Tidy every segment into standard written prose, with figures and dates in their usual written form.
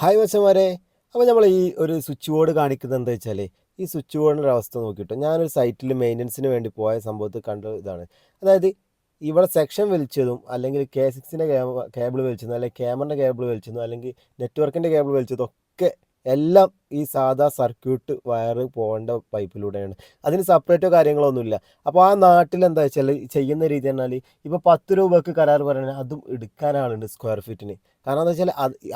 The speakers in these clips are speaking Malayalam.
ഹായ് മച്ചന്മാരെ. അപ്പോൾ നമ്മൾ ഈ ഒരു സ്വിച്ച് ബോർഡ് കാണിക്കുന്നത് എന്താ വെച്ചാൽ, ഈ സ്വിച്ച് ബോർഡിൻ്റെ ഒരു അവസ്ഥ നോക്കിയിട്ട് ഞാനൊരു സൈറ്റിൽ മെയിൻ്റനൻസിന് വേണ്ടി പോയ സംഭവത്തിൽ കണ്ട ഇതാണ്. അതായത് ഇവിടെ സെക്ഷൻ വലിച്ചതും അല്ലെങ്കിൽ K6ൻ്റെ കേബിൾ വലിച്ചതും അല്ലെങ്കിൽ ക്യാമറിൻ്റെ കേബിൾ വലിച്ചതും അല്ലെങ്കിൽ നെറ്റ്വർക്കിൻ്റെ കേബിൾ വലിച്ചതും ഒക്കെ എല്ലാം ഈ സാധാ സർക്യൂട്ട് വയർ പോകേണ്ട പൈപ്പിലൂടെയാണ്. അതിന് സെപ്പറേറ്റോ കാര്യങ്ങളൊന്നുമില്ല. അപ്പോൾ ആ നാട്ടിൽ എന്താ വെച്ചാൽ ചെയ്യുന്ന രീതി പറഞ്ഞാൽ, ഇപ്പോൾ 10 രൂപക്ക് കരാർ പറയുകയാണെങ്കിൽ അതും എടുക്കാൻ ആളുണ്ട് സ്ക്വയർ ഫീറ്റിന്. കാരണം എന്താ വെച്ചാൽ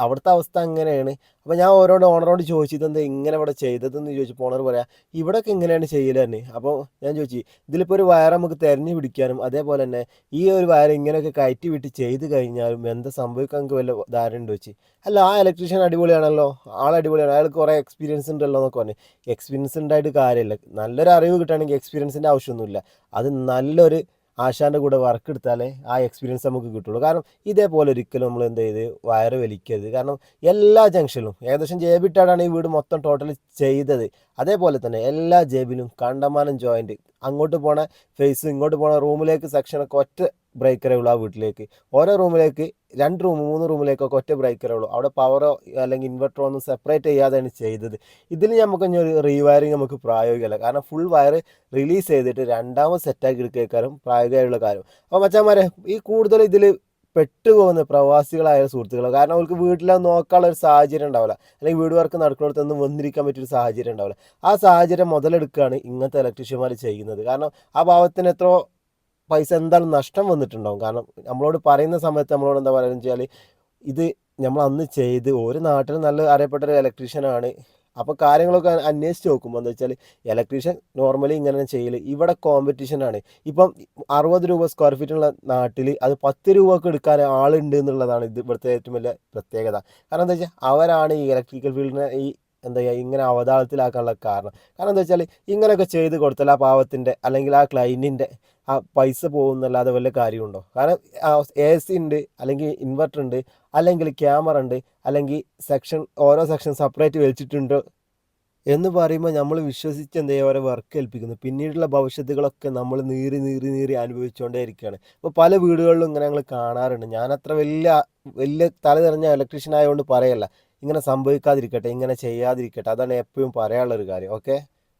അവിടുത്തെ അവസ്ഥ അങ്ങനെയാണ്. അപ്പോൾ ഞാൻ ഓണറോട് ചോദിച്ചു, ഇതെന്താ ഇങ്ങനെ ഇവിടെ ചെയ്തതെന്ന് ചോദിച്ചപ്പോൾ ഓണർ പറയാം, ഇവിടെയൊക്കെ ഇങ്ങനെയാണ് ചെയ്യൽ തന്നെ. അപ്പോൾ ഞാൻ ചോദിച്ചു, ഇതിലിപ്പോൾ ഒരു വയർ നമുക്ക് തിരഞ്ഞു പിടിക്കാനും അതേപോലെ തന്നെ ഈ ഒരു വയർ ഇങ്ങനെയൊക്കെ കയറ്റി വിട്ട് ചെയ്ത് കഴിഞ്ഞാലും എന്താ സംഭവിക്കാൻ നമുക്ക് വല്ല ധാരണ ഉണ്ട് വെച്ച്. അല്ല, ആ ഇലക്ട്രീഷ്യൻ അടിപൊളിയാണല്ലോ, ആൾ അടിപൊളിയാണ്, അയാൾക്ക് കുറേ എക്സ്പീരിയൻസ് ഉണ്ടല്ലോ എന്നൊക്കെ പറഞ്ഞു. എക്സ്പീരിയൻസ് ഉണ്ടായിട്ട് കാര്യമില്ല. നല്ലൊരു അറിവ് കിട്ടുകയാണെങ്കിൽ എക്സ്പീരിയൻസിൻ്റെ ആവശ്യമൊന്നുമില്ല. അത് നല്ലൊരു ആശാൻ്റെ കൂടെ വർക്ക് എടുത്താലേ ആ എക്സ്പീരിയൻസ് നമുക്ക് കിട്ടുള്ളൂ. കാരണം ഇതേപോലെ ഒരിക്കലും നമ്മൾ എന്ത് ചെയ്ത് വയറ് വലിക്കരുത്. കാരണം എല്ലാ ജംഗ്ഷനിലും ഏകദേശം ജെ ബി ഈ വീട് മൊത്തം ടോട്ടൽ ചെയ്തത്. അതേപോലെ തന്നെ എല്ലാ ജേബിലും കണ്ടമാനം ജോയിൻറ്റ്, അങ്ങോട്ട് പോണ ഫേസ് ഇങ്ങോട്ട് പോണ റൂമിലേക്ക് സെക്ഷനൊക്കെ ഒറ്റ ബ്രേക്കറേ ഉള്ളൂ. ആ വീട്ടിലേക്ക് ഓരോ റൂമിലേക്ക് 2 റൂം 3 റൂമിലേക്കൊക്കെ ഒറ്റ ബ്രേക്കറേ ഉള്ളൂ. അവിടെ പവറോ അല്ലെങ്കിൽ ഇൻവെർട്ടറോ ഒന്നും സെപ്പറേറ്റ് ചെയ്യാതെയാണ് ചെയ്തത്. ഇതിൽ നമുക്ക് ഇനി ഒരു റീവയറിങ് നമുക്ക് പ്രായോഗികമല്ല. കാരണം ഫുൾ വയർ റിലീസ് ചെയ്തിട്ട് രണ്ടാമത് സെറ്റാക്കി എടുക്കേക്കാരും പ്രായോഗികമായുള്ള കാര്യം. അപ്പോൾ മച്ചാന്മാരെ, ഈ കൂടുതൽ ഇതിൽ പെട്ടുപോകുന്ന പ്രവാസികളായ സുഹൃത്തുക്കൾ, കാരണം അവർക്ക് വീട്ടിലത് നോക്കാനുള്ള ഒരു സാഹചര്യം ഉണ്ടാവില്ല, അല്ലെങ്കിൽ വീട് വർക്ക് നടക്കുന്നിടത്തൊന്നും വന്നിരിക്കാൻ പറ്റിയൊരു സാഹചര്യം ഉണ്ടാവില്ല. ആ സാഹചര്യം മുതലെടുക്കുകയാണ് ഇങ്ങനത്തെ ഇലക്ട്രീഷ്യന്മാർ ചെയ്യുന്നത്. കാരണം ആ ഭാവത്തിന് എത്രയോ പൈസ എന്തായാലും നഷ്ടം വന്നിട്ടുണ്ടാവും. കാരണം നമ്മളോട് പറയുന്ന സമയത്ത് നമ്മളോട് എന്താ പറയുക വെച്ചാൽ, ഇത് നമ്മൾ അന്ന് ചെയ്ത് ഒരു നാട്ടിൽ നല്ല അറിയപ്പെട്ട ഒരു ഇലക്ട്രീഷ്യനാണ്. അപ്പോൾ കാര്യങ്ങളൊക്കെ അന്വേഷിച്ച് നോക്കുമ്പോൾ എന്താ വെച്ചാൽ, ഇലക്ട്രീഷ്യൻ നോർമലി ഇങ്ങനെ ചെയ്യൽ, ഇവിടെ കോമ്പറ്റീഷനാണ്. ഇപ്പം 60 രൂപ സ്ക്വയർ ഫീറ്റുള്ള നാട്ടിൽ അത് 10 രൂപക്ക് എടുക്കാൻ ആളുണ്ട് എന്നുള്ളതാണ് ഇത് ഇവിടുത്തെ ഏറ്റവും വലിയ പ്രത്യേകത. കാരണം എന്താ വെച്ചാൽ, അവരാണ് ഈ ഇലക്ട്രിക്കൽ ഫീൽഡിനെ ഈ എന്താ ചെയ്യുക ഇങ്ങനെ അവതാളത്തിലാക്കാനുള്ള കാരണം. കാരണം എന്താ വെച്ചാൽ, ഇങ്ങനെയൊക്കെ ചെയ്ത് കൊടുത്താൽ ആ പാവത്തിൻ്റെ അല്ലെങ്കിൽ ആ ക്ലൈൻറ്റിൻ്റെ ആ പൈസ പോകുന്നല്ലാതെ വല്ല കാര്യമുണ്ടോ? കാരണം AC ഉണ്ട്, അല്ലെങ്കിൽ ഇൻവെർട്ടർ ഉണ്ട്, അല്ലെങ്കിൽ ക്യാമറ ഉണ്ട്, അല്ലെങ്കിൽ ഓരോ സെക്ഷൻ സെപ്പറേറ്റ് വലിച്ചിട്ടുണ്ട് എന്ന് പറയുമ്പോൾ നമ്മൾ വിശ്വസിച്ച് എന്ത് ചെയ്യുക ഓരോ വർക്ക് ഏൽപ്പിക്കുന്നു. പിന്നീടുള്ള ഭവിഷ്യത്തുകളൊക്കെ നമ്മൾ നീറി നീറി നീറി അനുഭവിച്ചുകൊണ്ടേ ഇരിക്കുകയാണ്. ഇപ്പോൾ പല വീടുകളിലും ഇങ്ങനെ ഞങ്ങൾ കാണാറുണ്ട്. ഞാനത്ര വലിയ വലിയ തല തെറിഞ്ഞ ഇലക്ട്രീഷ്യൻ ആയതുകൊണ്ട് പറയല്ല, ഇങ്ങനെ സംഭവിക്കാതിരിക്കട്ടെ, ഇങ്ങനെ ചെയ്യാതിരിക്കട്ടെ, അതാണ് എപ്പോഴും പറയാനുള്ളൊരു കാര്യം. ഓക്കെ.